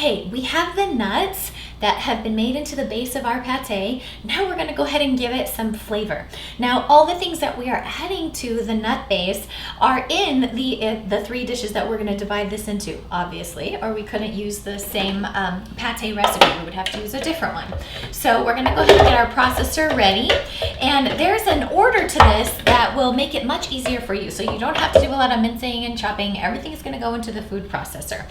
Okay, we have the nuts that have been made into the base of our pate. Now we're gonna go ahead and give it some flavor. Now, all the things that we are adding to the nut base are in the 3 dishes that we're gonna divide this into, obviously, or we couldn't use the same pate recipe. We would have to use a different one. So we're gonna go ahead and get our processor ready. And there's an order to this that will make it much easier for you. So you don't have to do a lot of mincing and chopping. Everything is gonna go into the food processor.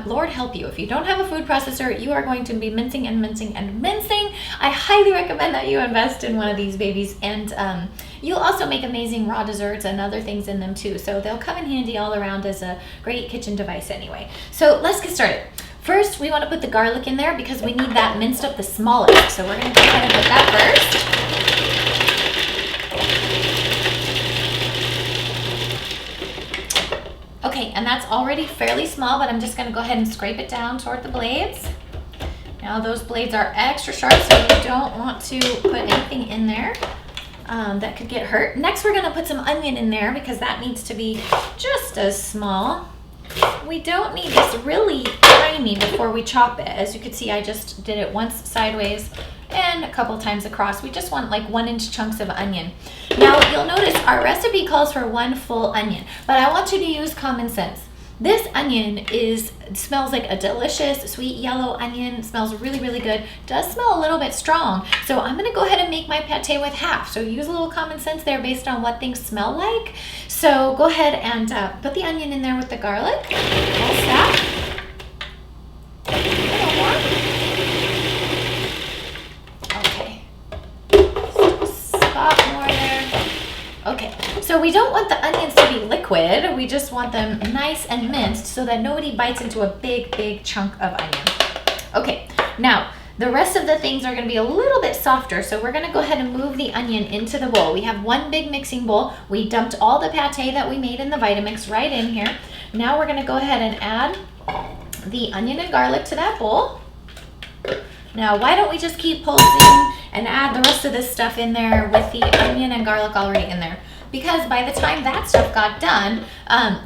Lord help you, if you don't have a food processor, you are going to be mincing and mincing and mincing. I highly recommend that you invest in one of these babies, and you'll also make amazing raw desserts and other things in them too. So they'll come in handy all around as a great kitchen device anyway. So let's get started. First, we want to put the garlic in there because we need that minced up the smallest. So we're going to go ahead and put that first. Okay, and that's already fairly small, but I'm just going to go ahead and scrape it down toward the blades. Now those blades are extra sharp, so you don't want to put anything in there that could get hurt. Next, we're gonna put some onion in there because that needs to be just as small. We don't need this really tiny before we chop it. As you can see, I just did it once sideways and a couple times across. We just want like 1-inch chunks of onion. Now you'll notice our recipe calls for 1 full onion, but I want you to use common sense. This onion smells like a delicious sweet yellow onion. It smells really, really good. Does smell a little bit strong. So I'm gonna go ahead and make my pate with half. So use a little common sense there based on what things smell like. So go ahead and put the onion in there with the garlic. All that. A little more. Okay. Spot more there. Okay, so we don't want the onions to be liquid. We just want them nice and minced so that nobody bites into a big, big chunk of onion. Okay, now the rest of the things are gonna be a little bit softer, so we're gonna go ahead and move the onion into the bowl. We have 1 big mixing bowl. We dumped all the pate that we made in the Vitamix right in here. Now we're gonna go ahead and add the onion and garlic to that bowl. Now, why don't we just keep pulsing and add the rest of this stuff in there with the onion and garlic already in there? Because by the time that stuff got done,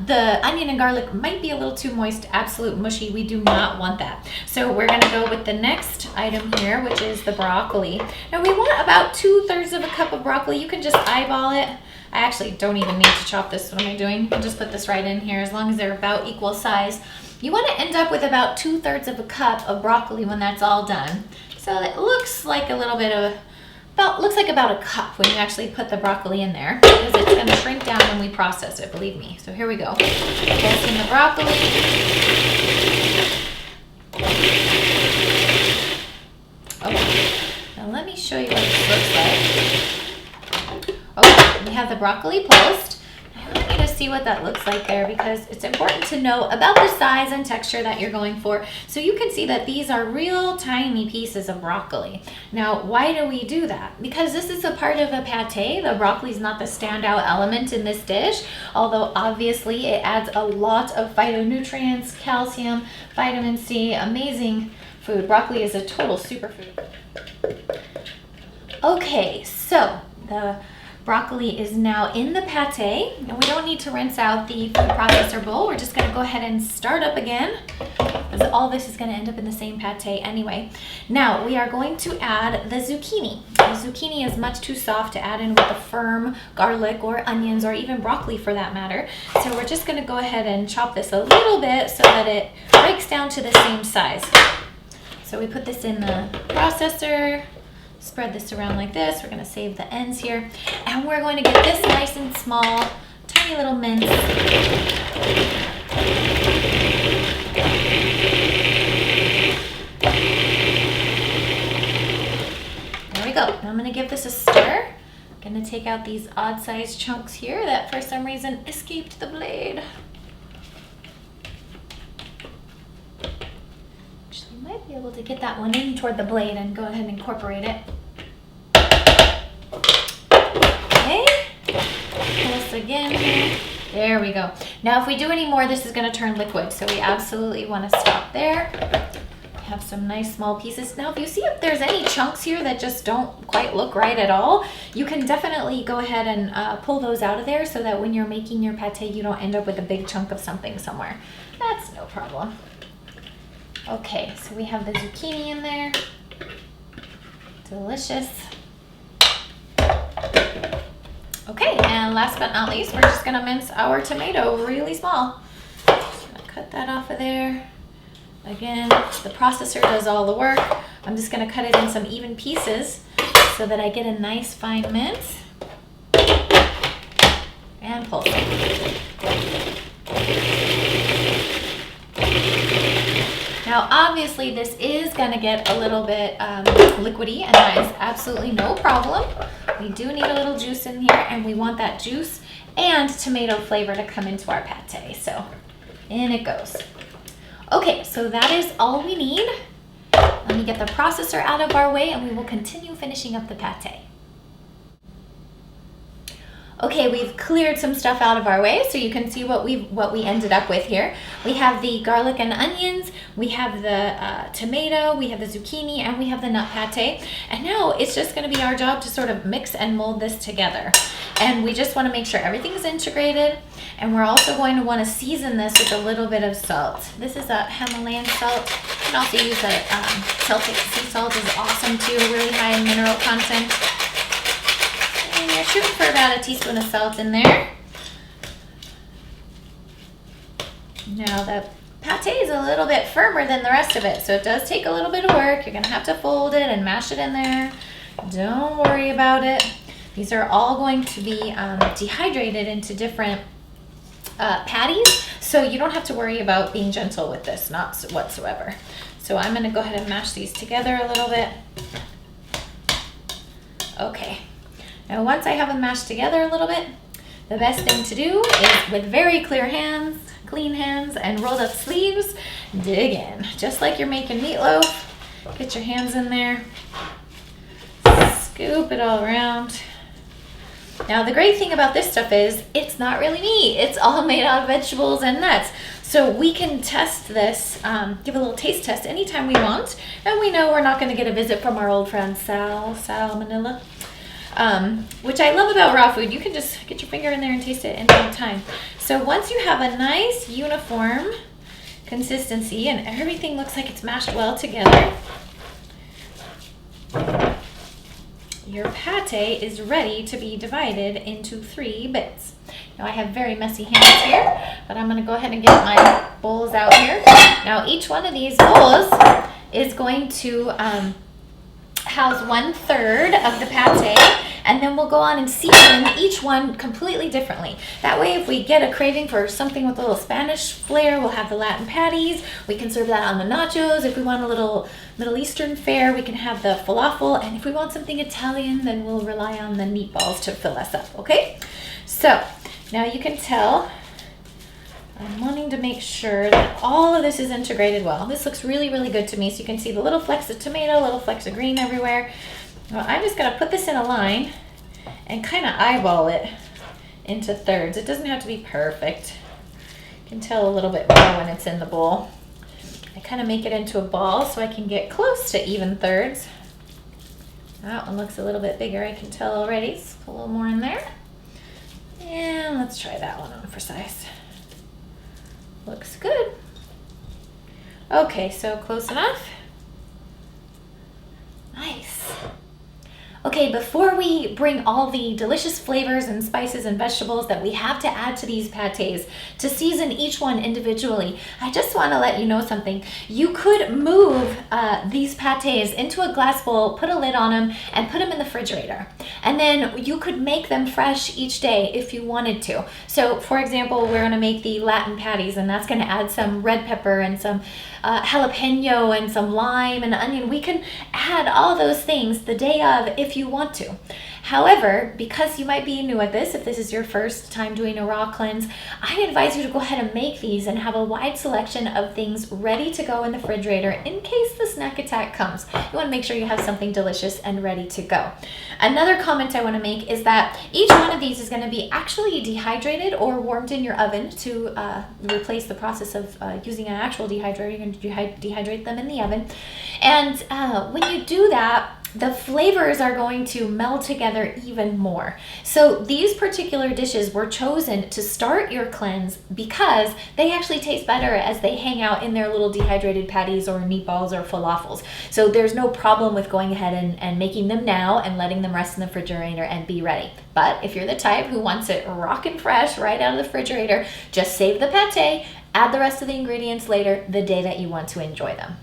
the onion and garlic might be a little too moist, absolute mushy. We do not want that. So we're gonna go with the next item here, which is the broccoli. Now we want about 2/3 of a cup of broccoli. You can just eyeball it. I actually don't even need to chop this. What am I doing? I'll just put this right in here as long as they're about equal size. You want to end up with about 2/3 of a cup of broccoli when that's all done. So it looks like a little bit of, looks like about a cup when you actually put the broccoli in there, because it's going to shrink down when we process it, believe me. So here we go. Pulse in the broccoli. Okay, now let me show you what this looks like. Okay, we have the broccoli pulsed. I want you to see what that looks like there because it's important to know about the size and texture that you're going for. So you can see that these are real tiny pieces of broccoli. Now, why do we do that? Because this is a part of a pate. The broccoli is not the standout element in this dish, although obviously it adds a lot of phytonutrients, calcium, vitamin C, amazing food. Broccoli is a total superfood. Okay, so the broccoli is now in the pate, and we don't need to rinse out the food processor bowl. We're just gonna go ahead and start up again, because all this is gonna end up in the same pate anyway. Now, we are going to add the zucchini. The zucchini is much too soft to add in with the firm garlic or onions or even broccoli for that matter. So we're just gonna go ahead and chop this a little bit so that it breaks down to the same size. So we put this in the processor. Spread this around like this. We're going to save the ends here. And we're going to get this nice and small, tiny little mince. There we go. Now I'm going to give this a stir. I'm going to take out these odd-sized chunks here that for some reason escaped the blade. Might be able to get that one in toward the blade and go ahead and incorporate it. Okay, pulse again. There we go. Now if we do any more, this is going to turn liquid, so we absolutely want to stop there. Have some nice small pieces. Now if you see if there's any chunks here that just don't quite look right at all, you can definitely go ahead and pull those out of there so that when you're making your pate, you don't end up with a big chunk of something somewhere. That's no problem. Okay, so we have the zucchini in there. Delicious. Okay, and last but not least, we're just gonna mince our tomato really small. Just gonna cut that off of there. Again, the processor does all the work. I'm just gonna cut it in some even pieces so that I get a nice fine mince. And pulse it. Now, obviously, this is gonna get a little bit liquidy, and that is absolutely no problem. We do need a little juice in here, and we want that juice and tomato flavor to come into our pate. So, in it goes. Okay, so that is all we need. Let me get the processor out of our way, and we will continue finishing up the pate. Okay, we've cleared some stuff out of our way, so you can see what we ended up with here. We have the garlic and onions, we have the tomato, we have the zucchini, and we have the nut pate. And now it's just going to be our job to sort of mix and mold this together. And we just want to make sure everything is integrated. And we're also going to want to season this with a little bit of salt. This is a Himalayan salt. You can also use a Celtic sea salt, is awesome too, really high in mineral content. And you're shooting for about a teaspoon of salt in there. Now the pate is a little bit firmer than the rest of it, so it does take a little bit of work. You're gonna have to fold it and mash it in there. Don't worry about it. These are all going to be dehydrated into different patties, so you don't have to worry about being gentle with this, not whatsoever. So I'm gonna go ahead and mash these together a little bit. Okay. Now once I have them mashed together a little bit, the best thing to do is, with very clear hands, clean hands, and rolled up sleeves, dig in. Just like you're making meatloaf, get your hands in there, scoop it all around. Now the great thing about this stuff is it's not really meat. It's all made out of vegetables and nuts. So we can test this, give a little taste test anytime we want, and we know we're not gonna get a visit from our old friend Sal Manila. Which I love about raw food. You can just get your finger in there and taste it any time. So once you have a nice uniform consistency and everything looks like it's mashed well together, your pate is ready to be divided into 3 bits. Now I have very messy hands here, but I'm gonna go ahead and get my bowls out here. Now each one of these bowls is going to house 1/3 of the pate, and then we'll go on and season each one completely differently. That way, if we get a craving for something with a little Spanish flair, we'll have the Latin patties. We can serve that on the nachos. If we want a little Middle Eastern fare, we can have the falafel. And if we want something Italian, then we'll rely on the meatballs to fill us up, okay? So now you can tell I'm wanting to make sure that all of this is integrated well. This looks really, really good to me. So you can see the little flecks of tomato, little flecks of green everywhere. Well, I'm just gonna put this in a line and kind of eyeball it into thirds. It doesn't have to be perfect. You can tell a little bit more when it's in the bowl. I kind of make it into a ball so I can get close to even thirds. That one looks a little bit bigger, I can tell already. Let's put a little more in there. And let's try that one on for size. Looks good. Okay, so close enough. Nice. Okay, before we bring all the delicious flavors and spices and vegetables that we have to add to these pates to season each one individually, I just want to let you know something. You could move these pates into a glass bowl, put a lid on them, and put them in the refrigerator. And then you could make them fresh each day if you wanted to. So, for example, we're going to make the Latin patties, and that's going to add some red pepper and some jalapeno and some lime and onion. We can add all those things the day of if you want to. However, because you might be new at this, if this is your first time doing a raw cleanse, I advise you to go ahead and make these and have a wide selection of things ready to go in the refrigerator in case the snack attack comes. You want to make sure you have something delicious and ready to go. Another comment I want to make is that each one of these is going to be actually dehydrated or warmed in your oven to replace the process of using an actual dehydrator. You're going to dehydrate them in the oven. And when you do that, the flavors are going to meld together even more. So these particular dishes were chosen to start your cleanse because they actually taste better as they hang out in their little dehydrated patties or meatballs or falafels. So there's no problem with going ahead and making them now and letting them rest in the refrigerator and be ready. But if you're the type who wants it rockin' fresh right out of the refrigerator, just save the pate, add the rest of the ingredients later the day that you want to enjoy them.